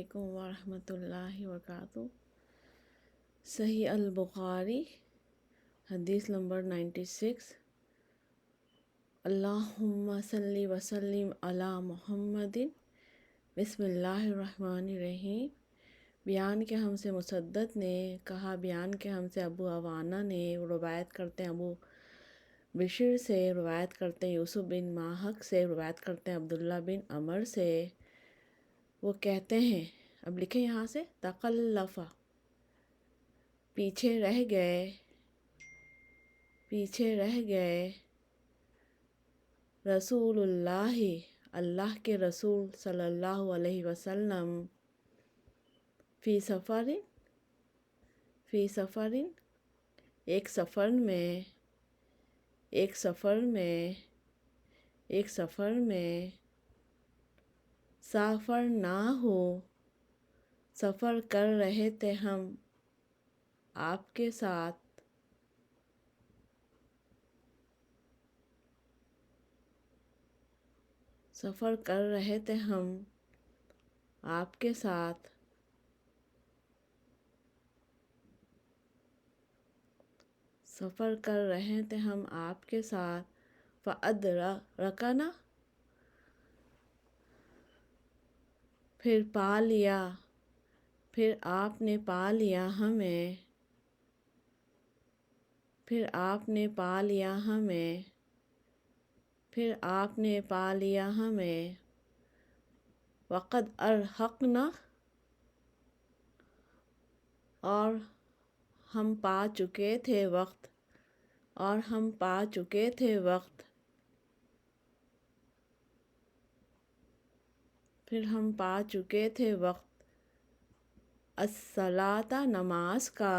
علیکم ورحمۃ اللہ وبرکاتہ۔ صحیح البخاری حدیث نمبر 96۔ اللہم صلی وسلم علی محمد۔ بسم اللہ الرحمن الرحیم۔ بیان کے ہم سے مسدد نے کہا، بیان کے ہم سے ابو عوانہ نے، روایت کرتے ہیں ابو بشر سے، روایت کرتے ہیں یوسف بن ماہک سے، روایت کرتے ہیں عبداللہ بن عمر سے۔ وہ کہتے ہیں، اب لکھیں یہاں سے، تخلف پیچھے رہ گئے رسول اللہ، اللہ کے رسول صلی اللہ علیہ وسلم، فی سفر ایک سفر میں سافر نہ ہو، سفر کر رہے تھے ہم آپ کے ساتھ، سفر کر رہے تھے ہم آپ کے ساتھ، سفر کر رہے تھے ہم آپ کے ساتھ، فَأَدْرَكَنَا پھر پا لیا، پھر آپ نے پا لیا ہمیں، پھر آپ نے پا لیا ہمیں، پھر آپ نے پا لیا ہمیں، وَقَدْ أَرْحَقْنَا اور ہم پا چکے تھے وقت، اور ہم پا چکے تھے وقت، پھر ہم پا چکے تھے وقت، الصلاۃ نماز کا،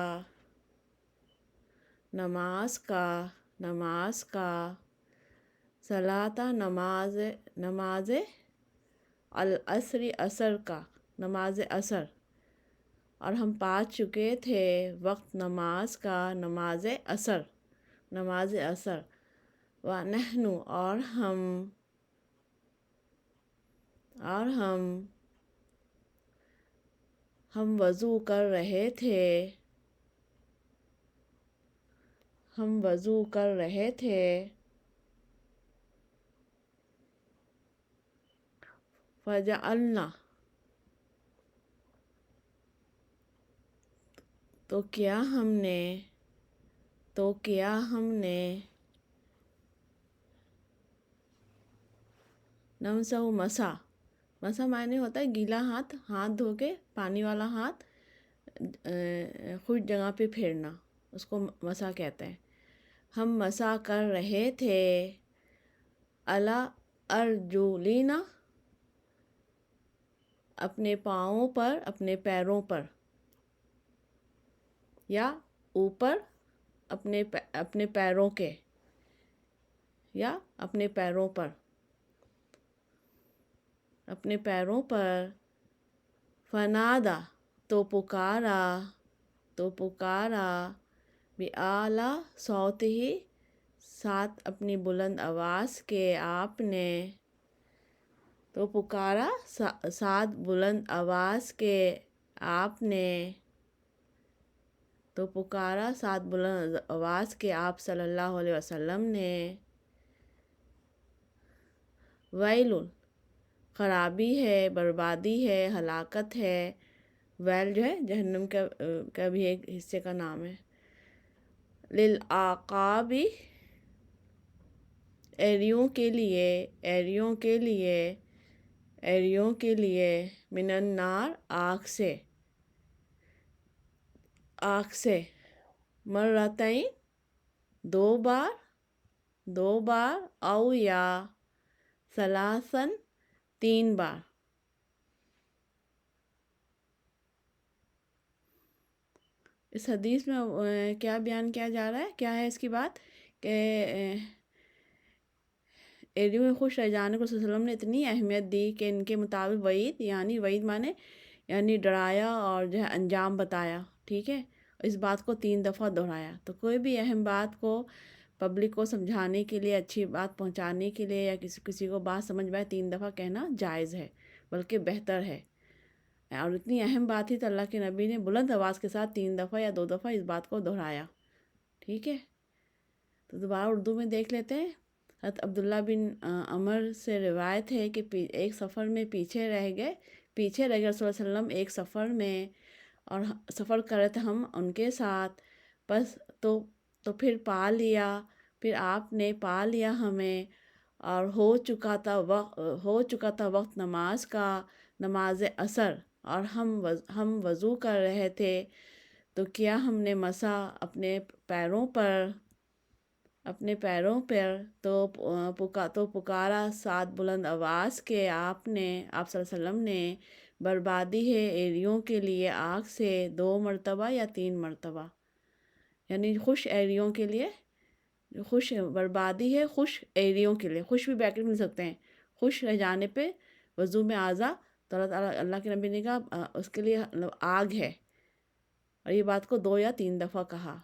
صلاۃ نماز العصر عصر کا، نماز عصر، اور ہم پا چکے تھے وقت نماز کا، نماز عصر، وَنَحْنُ اور ہم وضو کر رہے تھے، فَجَعَلْنَا تو کیا ہم نے نمسح مسح معنی ہوتا ہے گیلا ہاتھ دھو کے پانی والا ہاتھ خشک جگہ پہ پھیرنا، اس کو مسح کہتے ہیں۔ ہم مسح کر رہے تھے علی ارجلنا اپنے پاؤں پر، اپنے پیروں پر، یا اوپر اپنے پیروں کے، یا اپنے پیروں پر، فنادا تو پکارا بِأَعْلَى صوتہ ساتھ اپنی بلند آواز کے، آپ نے تو پکارا ساتھ بلند آواز کے، آپ نے تو پکارا ساتھ بلند آواز کے، آپ صلی اللہ علیہ وسلم نے، ویل خرابی ہے، بربادی ہے، ہلاکت ہے، ویل جو ہے جہنم کا بھی ایک حصے کا نام ہے، للعقاب ایڑیوں کے لیے، من النار آگ سے، مرتين دو بار، او یا ثلاثاً تین بار۔ اس حدیث میں کیا بیان کیا جا رہا ہے، کیا ہے اس کی بات کہ ایڑیوں میں خوش رہ جانے کو صلی اللہ علیہ وسلم نے اتنی اہمیت دی کہ ان کے مطابق وعید مانے یعنی ڈرایا اور جو ہے انجام بتایا، ٹھیک ہے، اس بات کو 3 دفعہ دہرایا۔ تو کوئی بھی اہم بات کو پبلک کو سمجھانے کے لیے، اچھی بات پہنچانے کے لیے، یا کسی کو بات سمجھ میں 3 دفعہ کہنا جائز ہے، بلکہ بہتر ہے۔ اور اتنی اہم بات تھی تو اللہ کے نبی نے بلند آواز کے ساتھ 3 دفعہ یا 2 دفعہ اس بات کو دہرایا. ٹھیک ہے، تو دوبارہ اردو میں دیکھ لیتے ہیں. حضرت عبداللہ بن عمر سے روایت ہے کہ ایک سفر میں پیچھے رہ گئے رسول اللہ صلی اللہ علیہ وسلم ایک سفر میں، اور سفر کر رہے تھے ہم ان کے ساتھ. بس تو پھر پھر آپ نے پا لیا ہمیں، اور ہو چکا تھا وقت نماز کا، نماز عصر، اور ہم وضو کر رہے تھے. تو کیا ہم نے مسح اپنے پیروں پر تو پکارا ساتھ بلند آواز کے آپ صلی اللہ علیہ وسلم نے، بربادی ہے ایریوں کے لیے آگ سے 2 مرتبہ یا 3 مرتبہ. یعنی خوش ایریوں کے لیے، بربادی ہے خوش ایریوں کے لیے، خوش بھی بیکٹ مل سکتے ہیں، خوش رہ جانے پہ وضو میں اعضا، تو اللہ کے نبی نے کہا اس کے لیے آگ ہے، اور یہ بات کو 2 یا 3 دفعہ کہا.